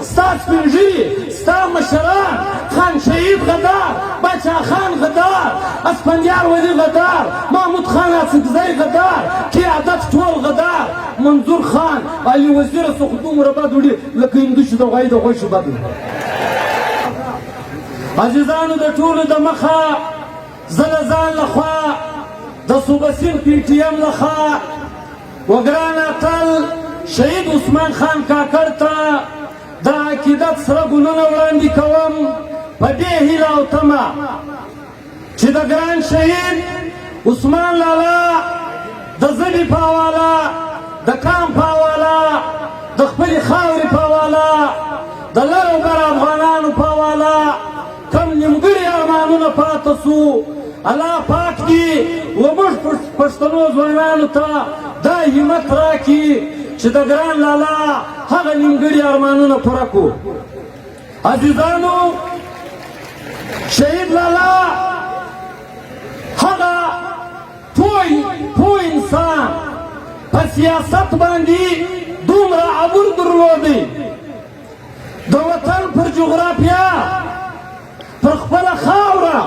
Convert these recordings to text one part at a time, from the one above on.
ستا سپین ږیري ستا مشران خان شهید غدار باچا خان غدار اسفندیار ولی غدار محمود خان اڅکزی غدار قیادت ټول غدار منظور خان علي وزیر څه خو دومره بد وړي لکه هندو چې د غوایي د غوښې بد وي عزیزانو د ټولو د مخه زه د ځان لخوا د صوبه سیند پي ټي ایم لخوا وګران اتل شهید عثمان خان کاکړ ته د عقیدت سره ګلونه وړاندې کوم په دې هیله او تمه چې د ګران شهید عثمان لالا د ژبې په حواله د قام په حواله د خپلې خاورې په حواله د لر او بر افغانانو په حواله کم نیمګړي ارمانونه پاته سو الله پاک دې وموږ پښتنو ځوانانو ته دا همت راکړي چې د ګران لالا هغه نیمګړي ارمانونه پوره کړو عزیزانو شهید لالا هغه پوه انسان په سیاست باندې دومره عبور درلودی د وطن پر جغرافیه پر خپله خاوره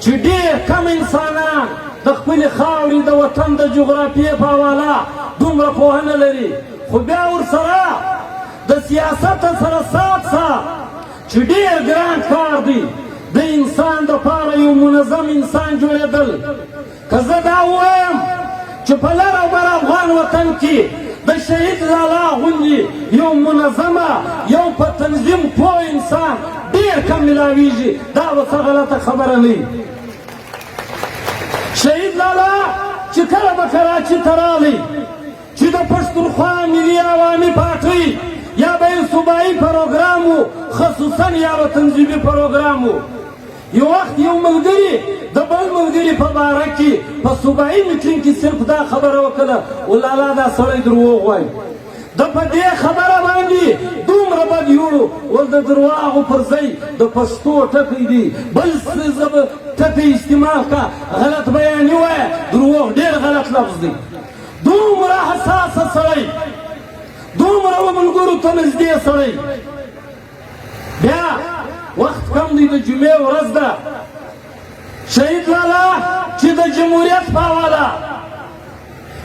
چې ډېر کم انسانان د خپلې خاورې د وطن د جغرافیې په حواله دومره پوهه نه لري خو بیا ورسره د سیاست سره سات چې ډېر ګران کار دی د انسان دپاره یو منظم انسان جوړېدل که زه دا ووایم چې په لر او بر افغان وطن کې د شهید لالا غوندې یو منظمه یو په تنظیم پوه انسان ډېر کم میلاویږي دا به څه غلطه خبره نه وي شهید لالا چې کله به کراچي ته راغی چې د پښتونخوا ملي عوامي پارټۍ یا به یې صوبایي پروګرام و خصوصا یا به تنظیمي پروګرام و یو وخت یو ملګري د بل ملګري په باره کې په صوبایي میټینګ کې صرف دا خبره وکړه ولالا دا سړی دروغ وایي د په دې خبره باندې دومره بد یوړو ول د درواغو پر ځای د پښتو ټکی دی بل څه ټکی استعمال کا غلط بیاني وایه دروغ ډېر غلط لفظ دی دومره حساسه سړی دومره ملګرو ته نږدې سړی بیا وخت کم دی د جمعې ورځ ده شهید لالا چې د جمهوریت په حواله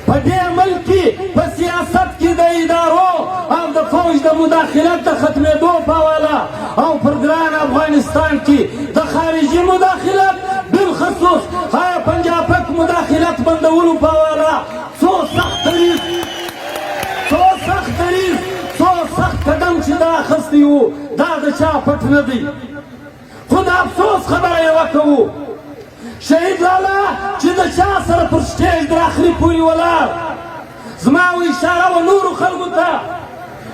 په دې ملک کې په سیاست کې د ادارو او د فوج د مداخلت د ختمېدو په حواله او پر ګران افغانستان کې د خارجي مداخلت بالخصوص پنجابک مداخلت بندولو په حواله څو سخت دریځ څو سخت قدم چې دا اخیستی وو دا د چا پټ نه دی خو د افسوس خبره یې وکړو شهید لالا چې د چا سره پر سټیج در اخري پورې ولاړ زما و اشاره و نورو خلکو ته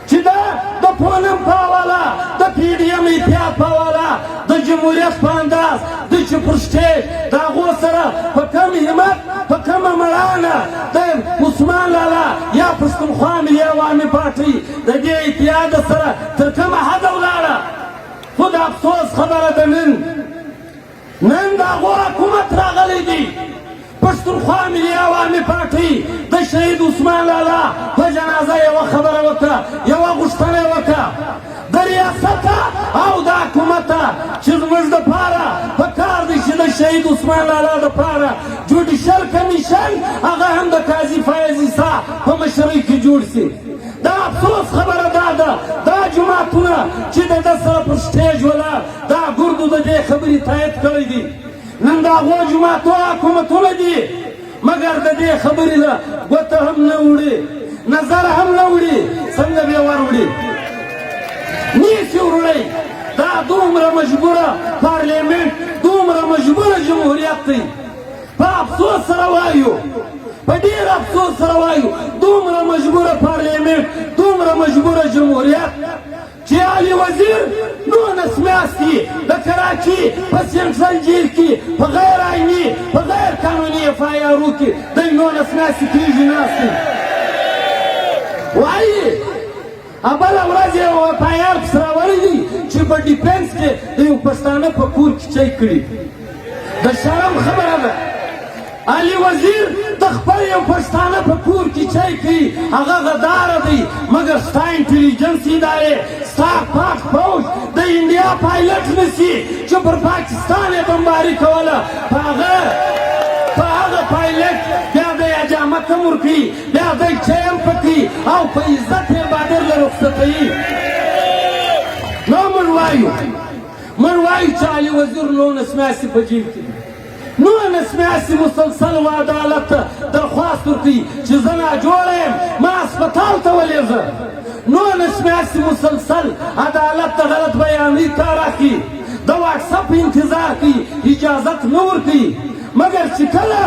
چې دا د پونم په حواله د پي ډي ایم اتحاد په حواله د جمهوریت په انداز دوی چې پر سټیج د هغو سره په کم همت په کمه مړانه د عثمان لالا یا پښتونخوا ملي عوامي پارټۍ د دې اتحاد سره تر کومه حده ولاړه خو د افسوس خبره ده نن د هغو حکومت راغلی دی پښتونخوا ملي عوامي پارټۍ د شهید عثمان لالا په جنازه یوه خبره وکړه یوه غوښتنه یې وکړه د ریاسته او د حکومته چې زموږ دپاره په کار دی چې د شهید عثمان لالا دپاره جوډیشل کمیشن هغه هم د قاضي فایز عیسی په مشرۍ کې جوړ سي دا افسوس خبره دا ده دا جماعتونه چې د ده سره پر سټیج ولاړ دا ګردو د دې خبرې تایید کړی دي نن د هغو جماعتو حکومتونه دي مګر د دې خبرې له ګوته هم نه وړي نظر هم نه وړي څنګه به یې ور وړي نیسي وړی دا دومره مجبوره پارلیمنټ دومره مجبوره جمهوریت دی په افسوس سره وایو په ډېر افسوس سره وایو دومره مجبوره پارلیمنټ دومره مجبوره جمهوریت چې علي وزیر 19 میاشتې د کراچي په سنټرل جیل کې په غیر آئیني په غیر قانوني اف آی آرو کې دی 19 میاشتې کېږي ناست دی وایي بله ورځ یې اف آی آر پسې راوړی دی چې په ډیفنس کې د یو پښتانه په کور کې چای کړي د شرم خبره ده علي وزیر د خپل یو پښتانه په کور کې چای کوي هغه غداره دی مګر ستا انټیلیجنس ادارې ستا پاک فوج د انډیا پایلټ نشي چې پر پاکستان یې بمباري کوله په هغه پایلټ بیا دی اجامت هم ورکوي بیا دی چای هم پکوي او په عزت یې بادر له رخصتوي نو موږ وایو چې علي وزیر نولس میاشتې په جیل کې نولس میاشتې مسلسل و عدالت ته درخواست ورکوي چې زه ناجوړه یم ما هسپتال ته ولېږه نولس میاشتې مسلسل عدالت ته غلط بیانۍ کار اخلي د واټسپ انتظار کوي اجازت نه ورکوي مګر چې کله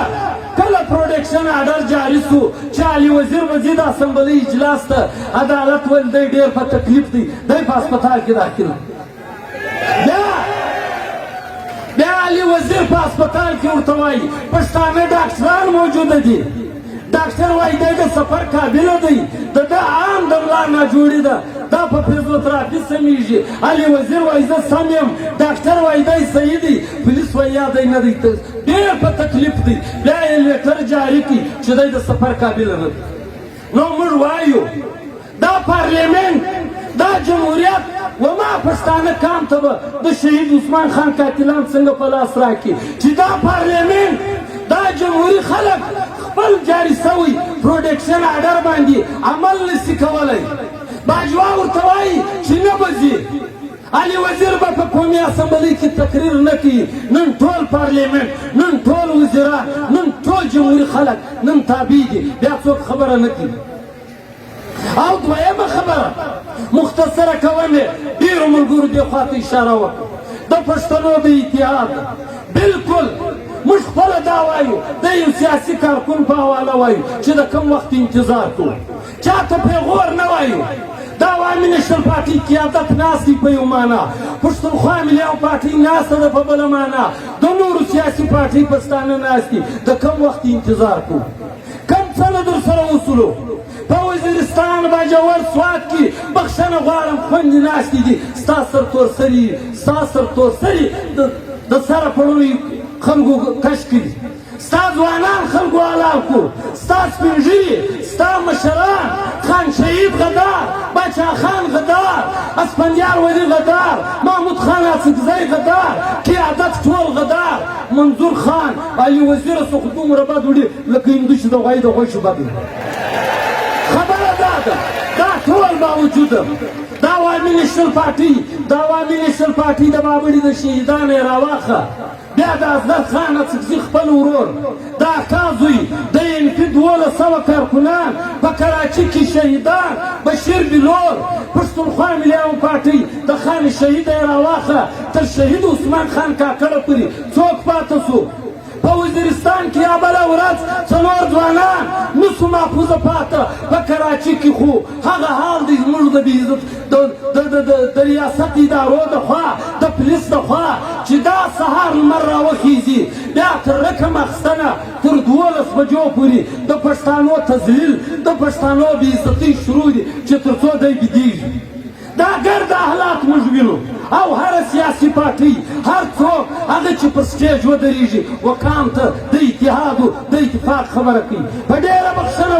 پروډکشن آرډر جاري سو چې علي وزیر وزیر د اسمبلۍ اجلاس ته عدالت ویل دی ډېر په تکلیف دی دی په هسپتال کې داخل بیا علي وزیر په هسپتال کې ورته وایي پښتانه ډاکټران موجوده دي ډاکټر وایي دی د سفر قابله دی د ده عام د ملا ناجوړي ده دا په فزیوتراپي سمیږي علي وزیر وایي زه سم یم ډاکټر وایي دی صحیح دی پولیس وایي یا دی نه دی ډېر په تکلیف دی بیا یې لیټر جاري کړي چې دی د سفر قابله نه دی نو موږ وایو دا پارلیمنت دا جمهوریت و ما پښتانه کام ته به د شهید عثمان خان قاتلان څنګه په لاس راکړي چې دا پارلیمنت دا جمهوري خلک خپل جاري سوی پروډکشن آرډر باندې عمل نشي کولی باجوا ورته وایي چې نه به ځي علي وزیر به په قومي اسمبلۍ کې تقریر نه کوي نن ټول پارلیمنت نن ټول وزیران نن ټول جمهوري خلک نن تابع دي بیا څوک خبره نه کوي او دویمه خبره مختصره کوم ډېرو ملګرو دې خواته اشاره وکړه د پښتنو د اتحاد بلکل موږ خپله دا وایو د یو سیاسي کارکون په حواله وایو چې د کوم وخت انتظار کوو چاته پیغور نه وایو د عوامي نېشنل پارټۍ قیادت ناست دی په یو معنا پښتونخوا ملي پارټۍ ناسته ده په بله معنا د نورو سیاسي پارټۍ پښتانه ناست دي د کوم وخت انتظار کوو کوم څه نه در سره وصولو په وزیرستان باجوړ سوات کې بخښنه غواړم خوندې ناستې دي ستا سرتورسري د سره پړوي خلکو کش کړي ستا ځوانان خلکو حلال کړو ستا سپین ږیري ستا مشران خان شهید غدار باچا خان غدار اسفندیار ولی غدار محمود خان اڅکزی غدار قیادت ټول غدار منظور خان علي وزیر څخه دومره بد وړي لکه هندو چې د غوایي د غوښې بد خبره دا ده دا ټول باوجوده دا عوامي نېشنل پارټۍ د بابړي د شهیدانو یې راواخه بیا د افضل خان اڅکزي خپل ورور د اکا زوی د NP 1200 کارکنان په کراچي کې شهیدان بشیر بلور پښتونخوا ملي پارټۍ د خان شهید یې راواخه تر شهید عثمان خان کاکړه پورې څوک پاته سو په وزیرستان کې یا بله ورځ څلور ځوانان نسو محفوظه پاته په کراچي کې خو هغه حال دی زموږ د بېعزت د ریاست ادارو د خوا د پولیس د خوا چې دا سهار لمر راوخیږي بیا تر رقم اخیستنه تر 12 بجو پورې د پښتانو تذلیل د پښتانو بېعزتۍ شروع دي چې تر څو دی بېدېږي دا ګرد حالات موږ وینو او هره سیاسي پارټۍ هر څوک هغه چې په سټیج ودرېږي وقام ته د اتحاد د اتفاق خبره کوي په ډېره بخښنه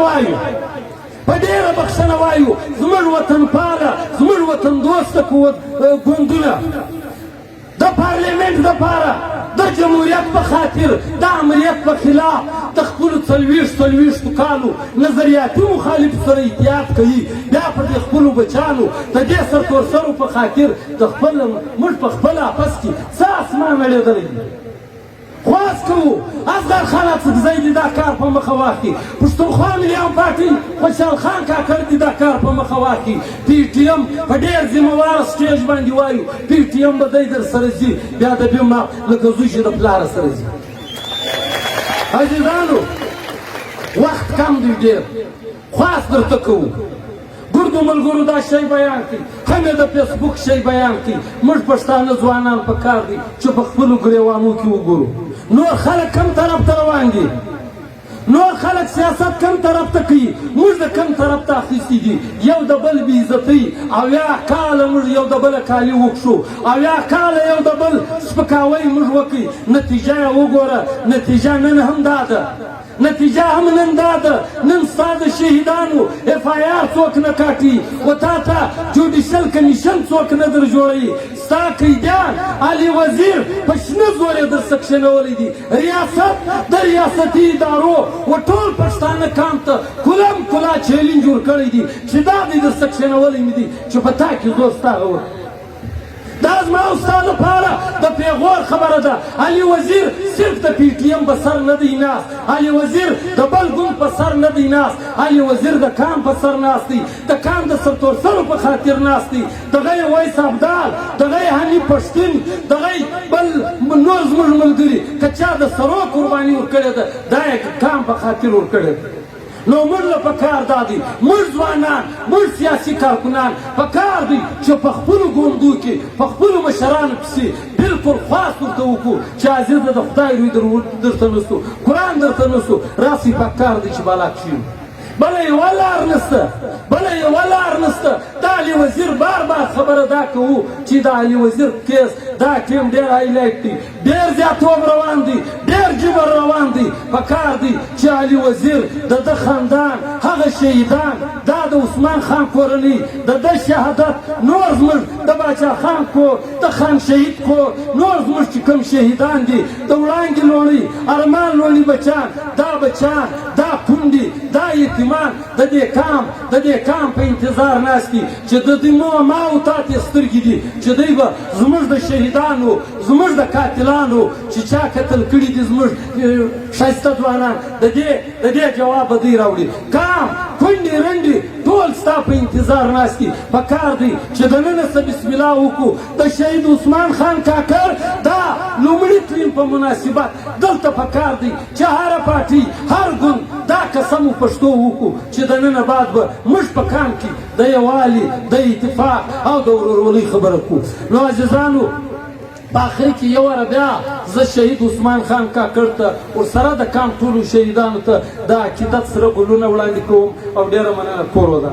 وایو زموږ وطنپاله زموږ وطن دوسته ګوندونه د پارلیمنت دپاره د جمهوریت په خاطر د امریت په خلاف د خپلو څلوېښتو کالو نظریاتي مخالفو سره اتحاد کوي بیا په دې خپلو بچانو د دې سرتورسرو په خاطر موږ په خپل آپس کې څه اسمان اړېدلی خواست کوو افضل خان اڅکزی دې دا کار په مخه واخلي پښتونخوا ملي پارټۍ خوشحال خان کاکړ دې دا کار په مخه واخلي PTM په ډېر ذمهواره سټیج باندې وایو PTM به دی در سره ځي بیا د بیا لکه زوی چې د پلاره سره ځي عزیزانو وخت کم دی ډېر خواست درته کوو ګردو ملګرو دا شی بیان کړي هم یې د فیسبوک شی بیان کړي موږ پښتانه ځوانان په کار دي چې په خپلو ګریوانو کې وګورو نور خلک کم طرف ته روان دي نور خلک سیاست کم طرف ته کوي موږ د کم طرف ته اخیستي دي یو د بل بې عزتۍ اویا کاله موږ یو د بله کالي وکښو اویا کاله یو د بل سپکاوی موږ وکړي نتیجه یې وګوره نتیجه نن هم دا ده نتیجه هم نن دا ده نن ستا د شهیدانو اف آی آر څوک نه کاټي و تا ته جوډیشل کمیشن څوک نه در جوړوي ستا قیدیان علي وزیر په شنه زور یې در سکشنولی دي ریاست د ریاستي ادارو و ټول پښتانه کام ته کلم کلا چیلنج جوړ کړی دي چې دا دی در سکشنولی مې دي چې په تا کې زور ستا غور دا زما او ستا لپاره د پیغور خبره ده علي وزیر صرف د پی ټي ایم په سر نه دی ناست علي وزیر د بل ګوند په سر نه دی ناست علي وزیر د کام په سر ناست دی د کام د سرتورسرو په خاطر ناست دی دغه یې ویس ابدال دغه یې حنیف پښتین دغه یې بل نور زموږ ملګري که چا د سرو قرباني ورکړې ده دا یې کام په خاطر ورکړې ده نو موږ له پکار دا دی موږ ځوانان موږ سیاسي کارکنان پکار دی چې په خپلو ګوندو کې په خپلو مشرانو پسې بلکل خواست ورته وکړو چې عزیزه د خدای روی درته نستو قرآن درته نستو راسئ پکار دی چې بالا کښېنو بله یوه لار نسته بله یوه لار نسته د علي وزیر بار بار خبره دا کوو چې د علي وزیر کیس دا ټیم ډېر هایلایټ دی ډېر زیاتوب روان دی ډېر جبر روان دی پکار دی چې علي وزیر د ده خاندان هغه شهیدان دا د عثمان خان کورنۍ د ده شهادت نور زموږ د باچا خان کور د خان شهید کور نور زموږ چې کوم شهیدان دي د وړانګې لوڼۍ ارمان لوڼي بچان دا کونډې دا یتیمان د دې کام په انتظار ناست دي چې د دوی ما او تا ته سترګې دي چې دوی به زموږ د شهیدانو زموږ د قاتلانو چې چا قتل کړي دي زموږ ښایسته ځوانان د دې جواب به دوی راوړي کام کونډې رنډې ټول ستا په انتظار ناست دي پکار دی چې دننه څه بسم الله وکړو د شهید عثمان خان کاکړ دا لومړي ټرین په مناسبت دلته پکار دی چې هره پارټي هر ګوند دا قسم پښتو وکړو چې دننه بعد به موږ په کام کې د یووالي د اتفاق او د ورورولۍ خبره کوو نو عزیزانو په آخر کې یو واره بیا زه شهید عثمان خان کاکړ ته ورسره د کام ټولو شهیدانو ته د عقیدت سره ګلونه وړاندې کوم او ډېره مننه کور وده